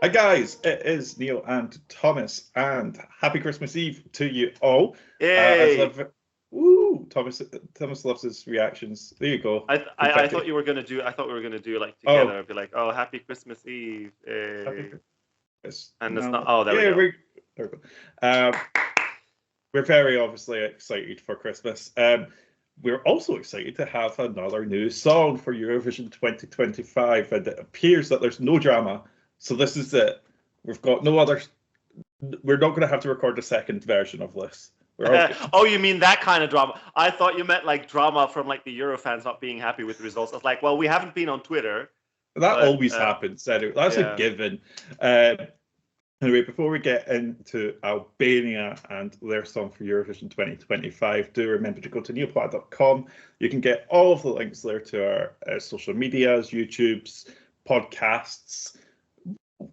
Hi guys, it is Neil and Thomas, and happy Christmas Eve to you all. Yay! Thomas loves his reactions. There you go. I thought you were gonna do. I thought we were gonna do like together. I'd be like, oh, happy Christmas Eve. And it's not. Oh, there we go. We're very obviously excited for Christmas. We're also excited to have another new song for Eurovision 2025, and it appears that there's no drama. So this is it. We've got no other. We're not going to have to record a second version of this. Oh, you mean that kind of drama? I thought you meant like drama from like the Euro fans not being happy with the results. I was like, well, we haven't been on Twitter. That always happens. Anyway, that's a given. Anyway, before we get into Albania and their song for Eurovision 2025, do remember to go to neopod.com. You can get all of the links there to our social medias, YouTubes, podcasts,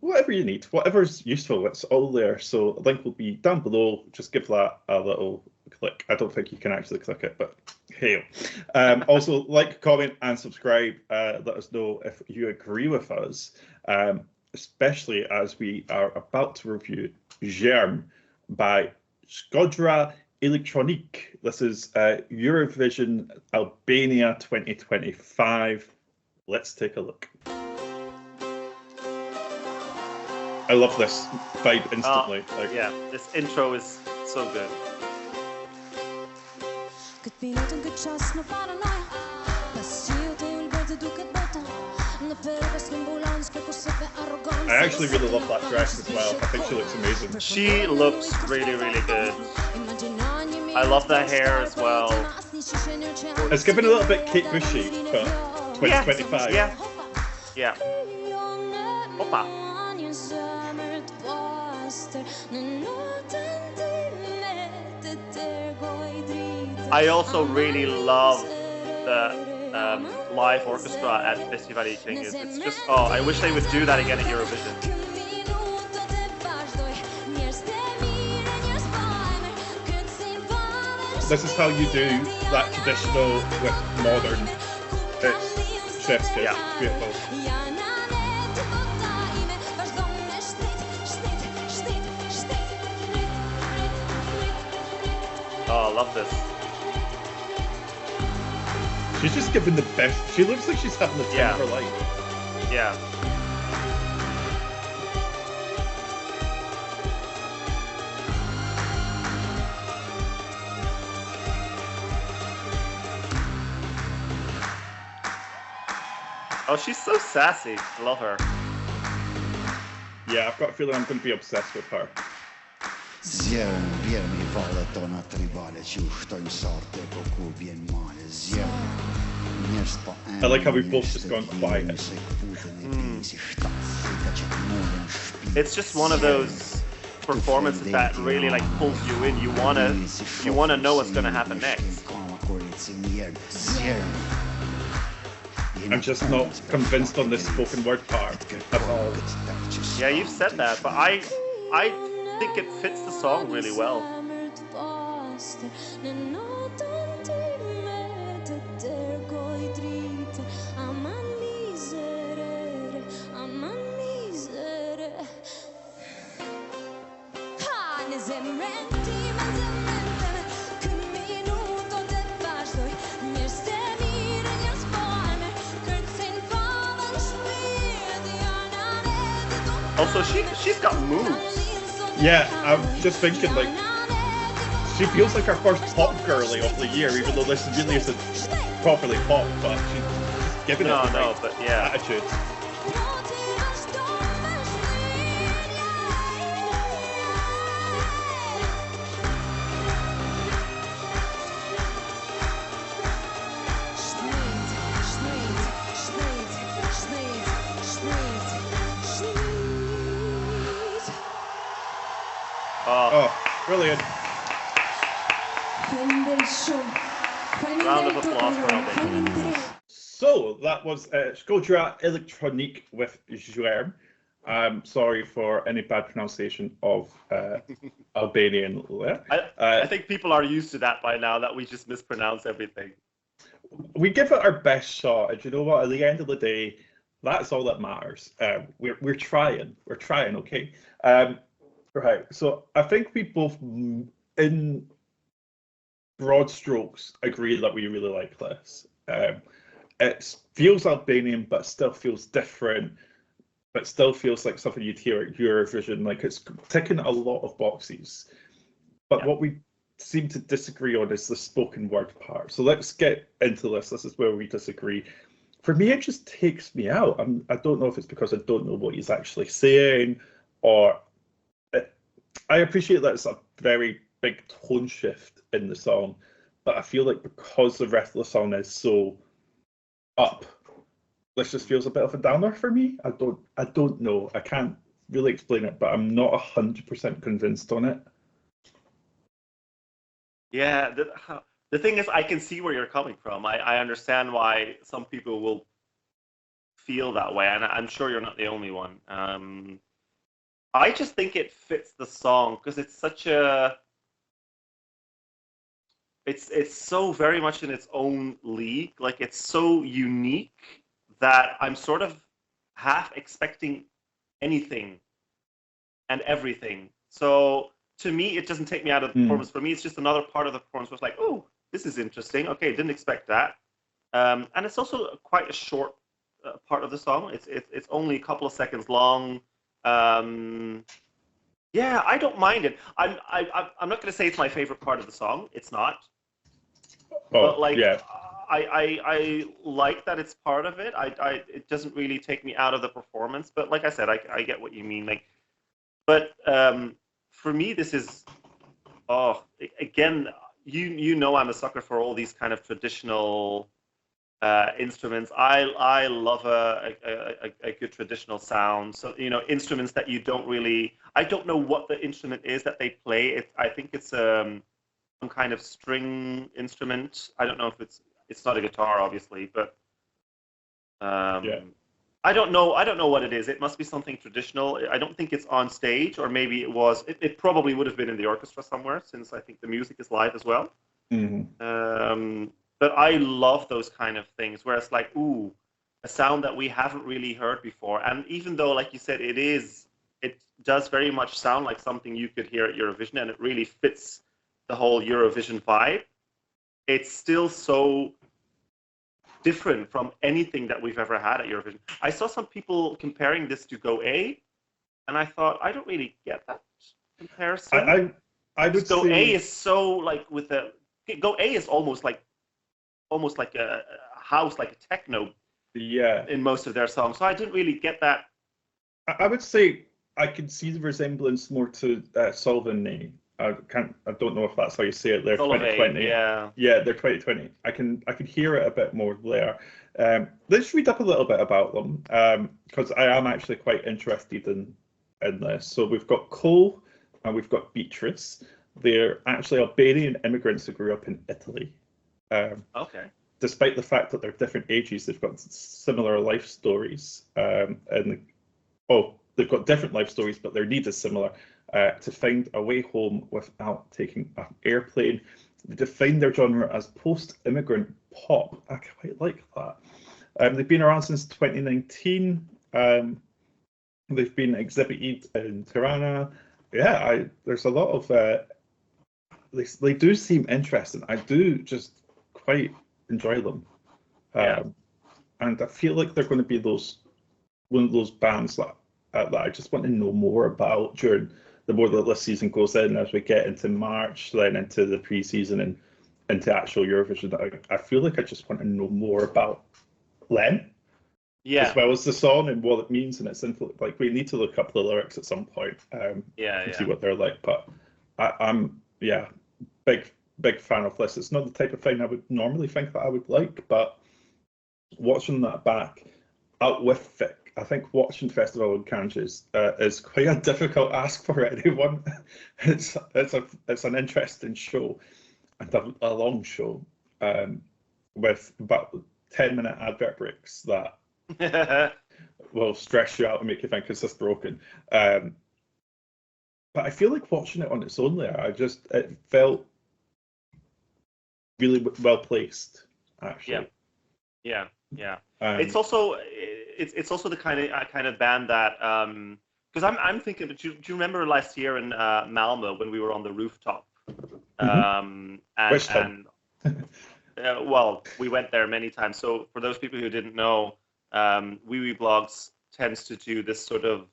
whatever you need, whatever's useful, it's all there. So the link will be down below. Just give that a little click. I don't think you can actually click it, but hey. Also, like, comment, and subscribe. Let us know if you agree with us. Especially as we are about to review Zjerm by Shkodra Elektronike. This is Eurovision Albania 2025. Let's take a look. I love this vibe instantly. Yeah, this intro is so good. I actually really love that dress as well. I think she looks amazing. She looks really, really good. I love the hair as well. It's given a little bit Kate Bushy, but 2025. Yeah. Opa. I also really love the live orchestra at festive. It's just, I wish they would do that again at Eurovision. This is how you do that traditional with modern. It's chef's kiss. Yeah. Beautiful. Oh, I love this. She's just giving the best. She looks like she's having the time of her life. Yeah. Oh, she's so sassy. I love her. Yeah, I've got a feeling I'm going to be obsessed with her. Zjerm, vjermi valet tona tribale që uhtojnë sarte po ku vjen male. I like how we've both just gone quiet. It's just one of those performances that really like pulls you in. You wanna know what's gonna happen next. I'm just not convinced on this spoken word part at all. Yeah, you've said that, but I think it fits the song really well. Also, she's got moves. Yeah, I'm just thinking, like, she feels like our first pop girly of the year, even though this really isn't properly pop, but she's giving it the right attitude. Oh, brilliant. Round of applause for Albania. So that was Shkodra Elektronike with Zjerm. Sorry for any bad pronunciation of Albanian. I think people are used to that by now, that we just mispronounce everything. We give it our best shot, and you know what? At the end of the day, That's all that matters. We're trying. We're trying. Okay. Right. So I think we both, in broad strokes, agree that we really like this. It feels Albanian, but still feels different. But still feels like something you'd hear at Eurovision. Like, it's ticking a lot of boxes. But what we seem to disagree on is the spoken word part. So let's get into this. This is where we disagree. For me, it just takes me out. I don't know if it's because I don't know what he's actually saying, or I appreciate that it's a very big tone shift in the song, but I feel like because the rest of the song is so up, this just feels a bit of a downer for me. I don't know. I can't really explain it, but I'm not 100% convinced on it. Yeah, the thing is, I can see where you're coming from. I understand why some people will feel that way, and I'm sure you're not the only one. I just think it fits the song because it's such a... It's so very much in its own league. Like, it's so unique that I'm sort of half expecting anything and everything. So to me, it doesn't take me out of the performance. For me, it's just another part of the performance where it's like, oh, this is interesting. Okay, didn't expect that. And it's also quite a short part of the song. It's only a couple of seconds long. Yeah, I don't mind it. I'm not going to say it's my favorite part of the song. It's not. But like, yeah. I like that it's part of it. It doesn't really take me out of the performance. But like I said, I get what you mean. Like, but for me, this is, again, you know, I'm a sucker for all these kind of traditional instruments. I love a good traditional sound. So, you know, instruments that you don't really, I don't know what the instrument is that they play. I think it's some kind of string instrument. I don't know if it's not a guitar, obviously, but yeah. I don't know what it is. It must be something traditional. I don't think it's on stage, or maybe it was. It probably would have been in the orchestra somewhere, since I think the music is live as well. Mm-hmm. But I love those kind of things where it's like, ooh, a sound that we haven't really heard before. And even though, like you said, it does very much sound like something you could hear at Eurovision, and it really fits the whole Eurovision vibe, it's still so different from anything that we've ever had at Eurovision. I saw some people comparing this to Go A, and I thought, I don't really get that comparison. I would Go A is so like with the Go A is almost like a house, like a techno, yeah, in most of their songs. So I didn't really get that. I would say I could see the resemblance more to Solvene. I don't know if that's how you say it. They're 2020. Yeah, they're 2020. I could hear it a bit more there. Let's read up a little bit about them, because I am actually quite interested in this. So we've got Cole and we've got Beatrice. They're actually Albanian immigrants who grew up in Italy. Okay. Despite the fact that they're different ages, they've got similar life stories. They've got different life stories, but their need is similar. To find a way home without taking an airplane. They define their genre as post-immigrant pop. I quite like that. They've been around since 2019. They've been exhibited in Tirana. Yeah, there's a lot of... they do seem interesting. I do just quite enjoy them. And I feel like they're going to be one of those bands that I just want to know more about during the more that this season goes in, as we get into March, then into the pre-season and into actual Eurovision. I feel like I just want to know more about them, as well as the song and what it means and its influence. Like, we need to look up the lyrics at some point, and see what they're like. But I'm big fan of this. It's not the type of thing I would normally think that I would like, but watching that back out with Vic, I think watching Festival in Cannes is quite a difficult ask for anyone. It's an interesting show, and a long show, with about 10-minute advert breaks that will stress you out and make you think, is this broken? But I feel like watching it on its own there, it felt really well placed, actually. Yeah. It's also, it's also the kind of band that because I'm thinking. Do you remember last year in Malmö when we were on the rooftop? Which time? Well, we went there many times. So for those people who didn't know, Wee Blogs tends to do this sort of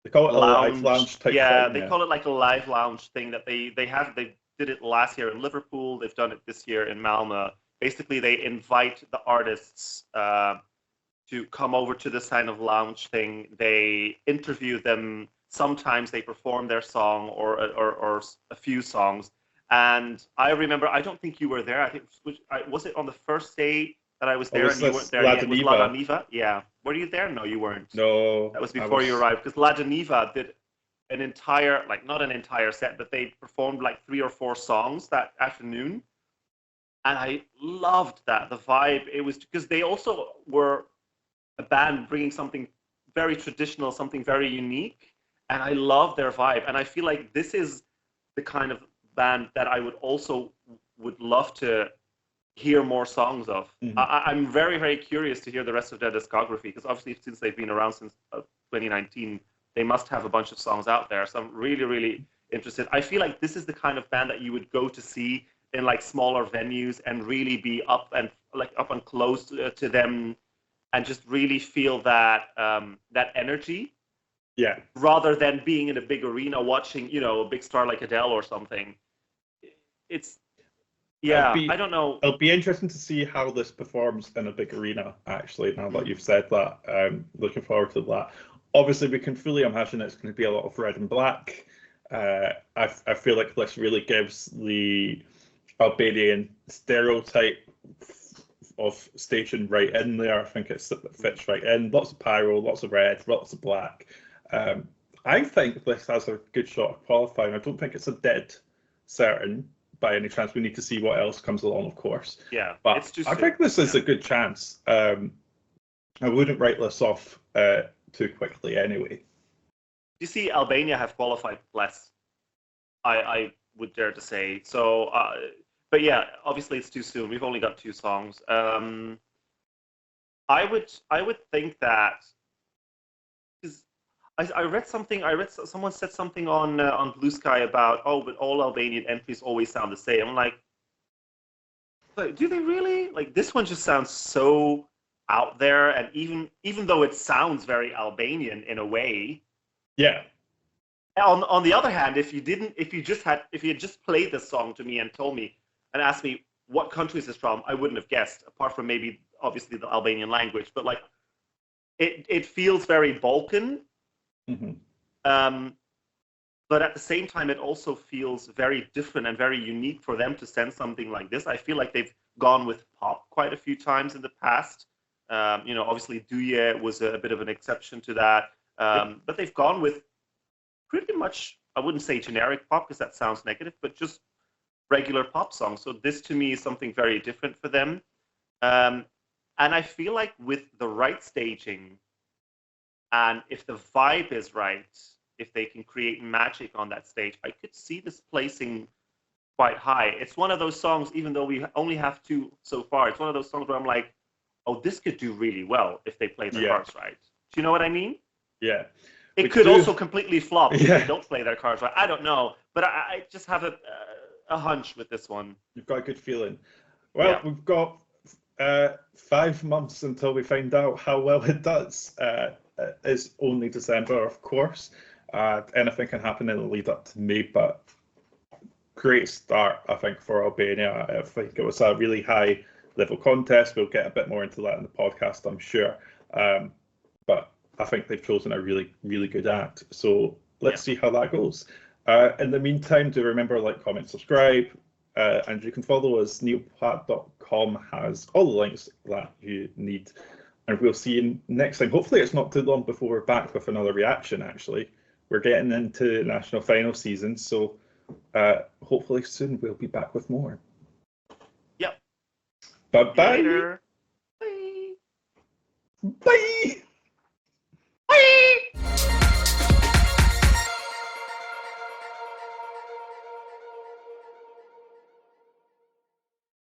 they call it a live lounge type thing. They call it like a live lounge thing that they did it last year in Liverpool. They've done it this year in Malmö. Basically, they invite the artists to come over to this kind of lounge thing. They interview them. Sometimes they perform their song or a few songs. And I remember, I don't think you were there. I think was it on the first day that I was there and you weren't there yet? Was La Daniva? Yeah. Were you there? No, you weren't. No. That was before you arrived, because La Daniva did an entire, like not an entire set, but they performed like 3 or 4 songs that afternoon. And I loved that, the vibe. It was because they also were a band bringing something very traditional, something very unique. And I love their vibe. And I feel like this is the kind of band that I would love to hear more songs of. I'm very, very curious to hear the rest of their discography, because obviously since they've been around since 2019, they must have a bunch of songs out there. So I'm really, really interested. I feel like this is the kind of band that you would go to see in like smaller venues and really be up and close to them and just really feel that that energy. Yeah. Rather than being in a big arena watching, a big star like Adele or something. I don't know. It'll be interesting to see how this performs in a big arena, actually, now that you've said that. Looking forward to that. Obviously, we can fully imagine it's going to be a lot of red and black. I feel like this really gives the Albanian stereotype of station right in there. I think it fits right in. Lots of pyro, lots of red, lots of black. I think this has a good shot of qualifying. I don't think it's a dead certain by any chance. We need to see what else comes along, of course. Yeah, but I think this is a good chance. I wouldn't write this off too quickly anyway. You see, Albania have qualified less, I would dare to say. So, but yeah, obviously it's too soon. We've only got 2 songs. I would think that. I read something. Someone said something on Blue Sky about, but all Albanian entries always sound the same. I'm like, but do they really? Like, this one just sounds so out there, and even though it sounds very Albanian in a way. Yeah. On the other hand, if you had just played this song to me and told me and asked me what country is this from, I wouldn't have guessed, apart from maybe obviously the Albanian language. But like, it feels very Balkan. But at the same time, it also feels very different and very unique for them to send something like this. I feel like they've gone with pop quite a few times in the past. Obviously Duje was a bit of an exception to that. But they've gone with pretty much, I wouldn't say generic pop because that sounds negative, but just regular pop songs. So this to me is something very different for them. And I feel like with the right staging, and if the vibe is right, if they can create magic on that stage, I could see this placing quite high. It's one of those songs, even though we only have 2 so far, it's one of those songs where I'm like, this could do really well if they play their cards right. Do you know what I mean? Yeah. It could also completely flop if they don't play their cards right. I don't know, but I just have a hunch with this one. You've got a good feeling. Well, we've got 5 months until we find out how well it does. It's only December, of course. Anything can happen in the lead up to May, but great start, I think, for Albania. I think it was a really high level contest. We'll get a bit more into that in the podcast, I'm sure. But I think they've chosen a really, really good act. So let's see how that goes. In the meantime, do remember, like, comment, subscribe, and you can follow us. Neilplatt.com has all the links that you need. And we'll see you next time. Hopefully it's not too long before we're back with another reaction, actually. We're getting into national final season, so hopefully soon we'll be back with more. Yep. Bye-bye. Later. Bye. Bye.